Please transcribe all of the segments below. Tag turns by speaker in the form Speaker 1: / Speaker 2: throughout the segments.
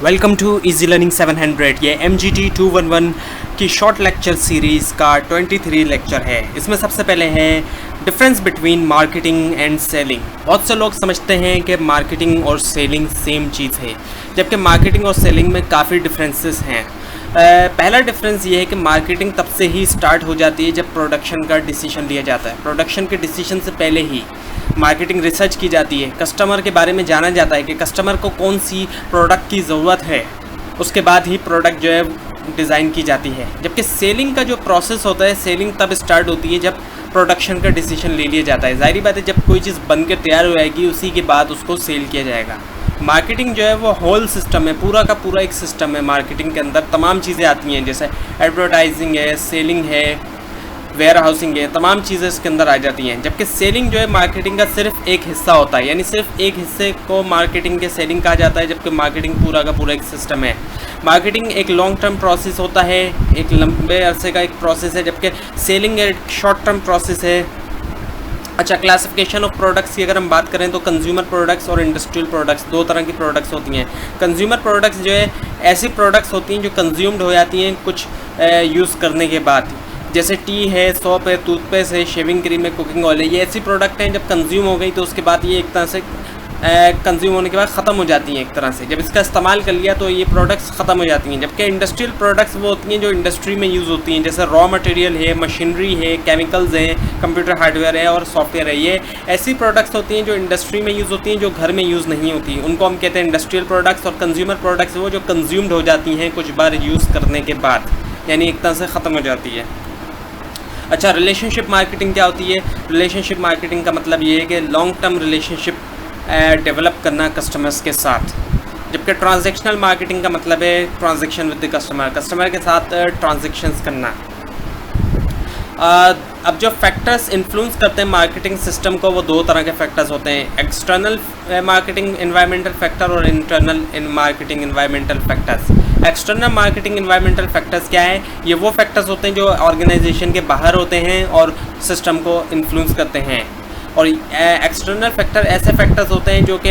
Speaker 1: Welcome to easy learning 700। ये MGT 211 की short lecture series का 23 लेक्चर है। इसमें सबसे पहले है difference between marketing and selling. बहुत से लोग समझते हैं कि मार्केटिंग और सेलिंग सेम चीज़ है, जबकि मार्केटिंग और सेलिंग में काफ़ी डिफरेंसेस हैं। पहला डिफरेंस ये है कि मार्केटिंग तब से ही स्टार्ट हो जाती है जब प्रोडक्शन का डिसीजन लिया जाता है। प्रोडक्शन के डिसीजन से पहले ही मार्केटिंग रिसर्च की जाती है, कस्टमर के बारे में जाना जाता है कि कस्टमर को कौन सी प्रोडक्ट की ज़रूरत है, उसके बाद ही प्रोडक्ट जो है डिज़ाइन की जाती है। जबकि सेलिंग का जो प्रोसेस होता है, सेलिंग तब स्टार्ट होती है जब प्रोडक्शन का डिसीजन ले लिया जाता है। जाहिर बात है, जब कोई चीज़ बन के तैयार हो जाएगी उसी के बाद उसको सेल किया जाएगा। मार्केटिंग जो है वो होल सिस्टम है, पूरा का पूरा एक सिस्टम है। मार्केटिंग के अंदर तमाम चीज़ें आती हैं, जैसे एडवर्टाइजिंग है, सेलिंग है, वेयर हाउसिंग है, तमाम चीज़ें इसके अंदर आ जाती हैं। जबकि सेलिंग जो है मार्केटिंग का सिर्फ एक हिस्सा होता है, यानी सिर्फ एक हिस्से को मार्केटिंग के सेलिंग कहा जाता है, जबकि मार्केटिंग पूरा का पूरा एक सिस्टम है। मार्केटिंग एक लॉन्ग टर्म प्रोसेस होता है, एक लंबे अरसे का एक प्रोसेस है, जबकि सेलिंग एक शॉर्ट टर्म प्रोसेस है। अच्छा, क्लासिफिकेशन ऑफ प्रोडक्ट्स की अगर हम बात करें तो कंज्यूमर प्रोडक्ट्स और इंडस्ट्रियल प्रोडक्ट्स, दो तरह की प्रोडक्ट्स होती हैं। कंज्यूमर प्रोडक्ट्स जो है ऐसी प्रोडक्ट्स होती हैं जो कंज्यूम्ड हो जाती हैं कुछ यूज़ करने के बाद, जैसे टी है, सोप है, टूथपेस्ट है, शेविंग क्रीम है, कुकिंग ऑयल है। ये ऐसी प्रोडक्ट हैं जब कंज्यूम हो गई तो उसके बाद ये एक तरह से कंज्यूम होने के बाद ख़त्म हो जाती हैं। एक तरह से जब इसका इस्तेमाल कर लिया तो ये प्रोडक्ट्स ख़त्म हो जाती हैं। जबकि इंडस्ट्रियल प्रोडक्ट्स वो होती हैं जो इंडस्ट्री में यूज़ होती हैं, जैसे रॉ मटेरियल है, मशीनरी है, केमिकल्स हैं, कंप्यूटर हार्डवेयर है और सॉफ्टवेयर है। ये ऐसी प्रोडक्ट्स होती हैं जो इंडस्ट्री में यूज़ होती हैं, जो घर में यूज़ नहीं होती, उनको हम कहते हैं इंडस्ट्रियल प्रोडक्ट्स। और कंज्यूमर प्रोडक्ट्स वो जो कंज्यूम्ड हो जाती हैं कुछ बार यूज़ करने के बाद, यानी एक तरह से ख़त्म हो जाती है। अच्छा, रिलेशनशिप मार्केटिंग क्या होती है? रिलेशनशिप मार्केटिंग का मतलब ये है कि लॉन्ग टर्म रिलेशनशिप डेवलप करना कस्टमर्स के साथ। जबकि ट्रांजैक्शनल मार्केटिंग का मतलब है transaction with the customer, customer के साथ ट्रांजैक्शंस करना। अब जो फैक्टर्स इन्फ्लुएंस करते हैं मार्केटिंग सिस्टम को, वो दो तरह के फैक्टर्स होते हैं, एक्सटर्नल मार्केटिंग एनवायरमेंटल फैक्टर और internal marketing environmental factors. External marketing environmental factors क्या है? ये वो फैक्टर्स होते हैं जो ऑर्गेनाइजेशन के बाहर होते हैं और सिस्टम को इन्फ्लुएंस करते हैं। और एक्सटर्नल फैक्टर ऐसे फैक्टर्स होते हैं जो कि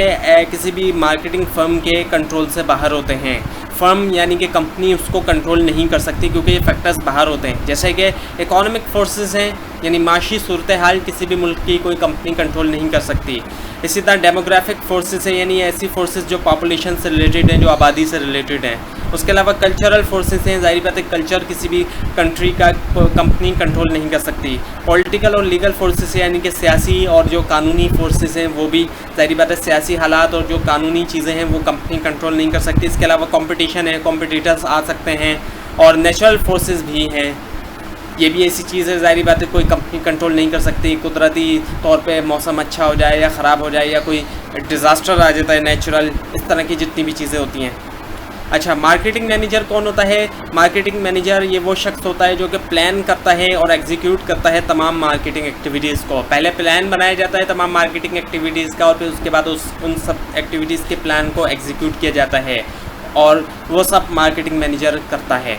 Speaker 1: किसी भी मार्केटिंग फर्म के कंट्रोल से बाहर होते हैं। फर्म यानी कि कंपनी उसको कंट्रोल नहीं कर सकती क्योंकि ये फैक्टर्स बाहर होते हैं। जैसे कि इकोनॉमिक फोर्सेस हैं, यानी माशी सूरत हाल किसी भी मुल्क की कोई कंपनी कंट्रोल नहीं कर सकती। इसी तरह डेमोग्राफिक फोर्सेस हैं, यानी ऐसी फोर्सेस जो पॉपुलेशन से रिलेटेड हैं, जो आबादी से रिलेटेड हैं। उसके अलावा कल्चरल फोर्सेस हैं, ज़ाहिर बात है कल्चर किसी भी कंट्री का कंपनी कंट्रोल नहीं कर सकती। पॉलिटिकल और लीगल फोर्सेस हैं, यानी कि सियासी और जो कानूनी फोर्सेस हैं वो भी, ज़ाहिर बात है सियासी हालात और जो कानूनी चीज़ें हैं वो कंपनी कंट्रोल नहीं कर सकती। इसके अलावा कंपटीशन है, कॉम्पिटिटर्स आ सकते हैं। और नेचुरल फोर्सेस भी हैं, ये भी ऐसी चीज़ है, ज़ाहिर बात है कोई कंपनी कंट्रोल नहीं कर सकती। कुदरती तौर पे मौसम अच्छा हो जाए या ख़राब हो जाए या कोई डिज़ास्टर आ जाता है नेचुरल, इस तरह की जितनी भी चीज़ें होती हैं। अच्छा, मार्केटिंग मैनेजर कौन होता है? मार्केटिंग मैनेजर ये वो शख्स होता है जो कि प्लान करता है और एग्जीक्यूट करता है तमाम मार्केटिंग एक्टिविटीज़ को। पहले प्लान बनाया जाता है तमाम मार्केटिंग एक्टिविटीज़ का और फिर उसके बाद उन सब एक्टिविटीज़ के प्लान को एग्जीक्यूट किया जाता है और वो सब मार्केटिंग मैनेजर करता है।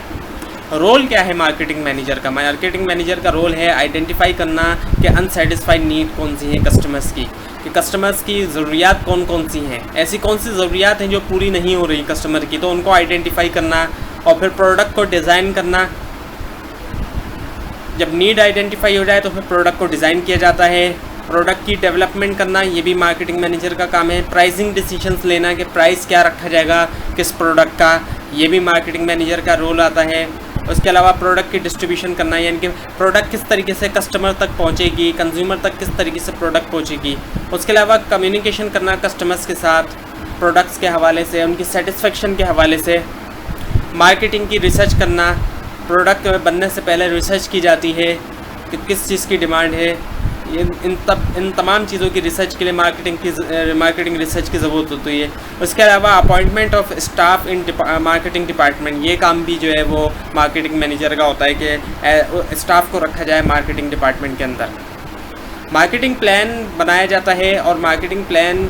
Speaker 1: रोल क्या है मार्केटिंग मैनेजर का? मार्केटिंग मैनेजर का रोल है आइडेंटिफाई करना कि अनसेटिस्फाइड नीड कौन सी है कस्टमर्स की, कि कस्टमर्स की ज़रूरियात कौन कौन सी हैं, ऐसी कौन सी ज़रूरियात हैं जो पूरी नहीं हो रही कस्टमर की, तो उनको आइडेंटिफाई करना और फिर प्रोडक्ट को डिज़ाइन करना। जब नीड आइडेंटिफाई हो जाए तो फिर प्रोडक्ट को डिज़ाइन किया जाता है। प्रोडक्ट की डेवलपमेंट करना ये भी मार्केटिंग मैनेजर का काम है। प्राइसिंग डिसीजंस लेना कि प्राइस क्या रखा जाएगा किस प्रोडक्ट का, ये भी मार्केटिंग मैनेजर का रोल आता है। उसके अलावा प्रोडक्ट की डिस्ट्रीब्यूशन करना, यानी कि प्रोडक्ट किस तरीके से कस्टमर तक पहुंचेगी, कंज्यूमर तक किस तरीके से प्रोडक्ट पहुंचेगी। उसके अलावा कम्युनिकेशन करना कस्टमर्स के साथ प्रोडक्ट्स के हवाले से, उनकी सेटिस्फेक्शन के हवाले से। मार्केटिंग की रिसर्च करना, प्रोडक्ट बनने से पहले रिसर्च की जाती है कि किस चीज़ की डिमांड है। ये इन तमाम चीज़ों की रिसर्च के लिए मार्केटिंग रिसर्च की ज़रूरत होती है। उसके अलावा appointment of staff in marketing department, ये काम भी जो है वो मार्केटिंग मैनेजर का होता है कि स्टाफ को रखा जाए मार्केटिंग डिपार्टमेंट के अंदर। मार्केटिंग प्लान बनाया जाता है और मार्केटिंग प्लान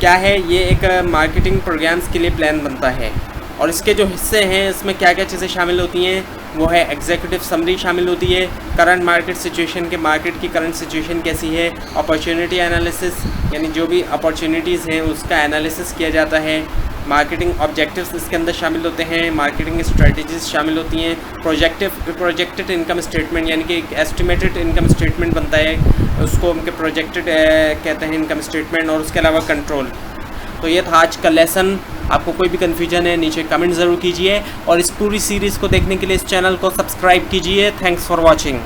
Speaker 1: क्या है? ये एक मार्केटिंग प्रोग्राम्स के लिए प्लान बनता है और इसके जो हिस्से हैं इसमें क्या क्या चीज़ें शामिल होती हैं वो है एग्जीक्यूटिव समरी शामिल होती है, करंट मार्केट सिचुएशन के मार्केट की करंट सिचुएशन कैसी है, अपॉर्चुनिटी एनालिसिस यानी जो भी अपॉर्चुनिटीज़ हैं उसका एनालिसिस किया जाता है, मार्केटिंग ऑब्जेक्टिव्स इसके अंदर शामिल होते हैं, मार्केटिंग स्ट्रेटजीज शामिल होती हैं, प्रोजेक्टेड इनकम स्टेटमेंट यानी कि एक एस्टिमेटेड इनकम स्टेटमेंट बनता है, उसको उनके प्रोजेक्टेड कहते हैं इनकम स्टेटमेंट, और उसके अलावा कंट्रोल। तो ये था आज का लेसन। आपको कोई भी कन्फ्यूजन है नीचे कमेंट ज़रूर कीजिए, और इस पूरी सीरीज़ को देखने के लिए इस चैनल को सब्सक्राइब कीजिए। Thanks for watching.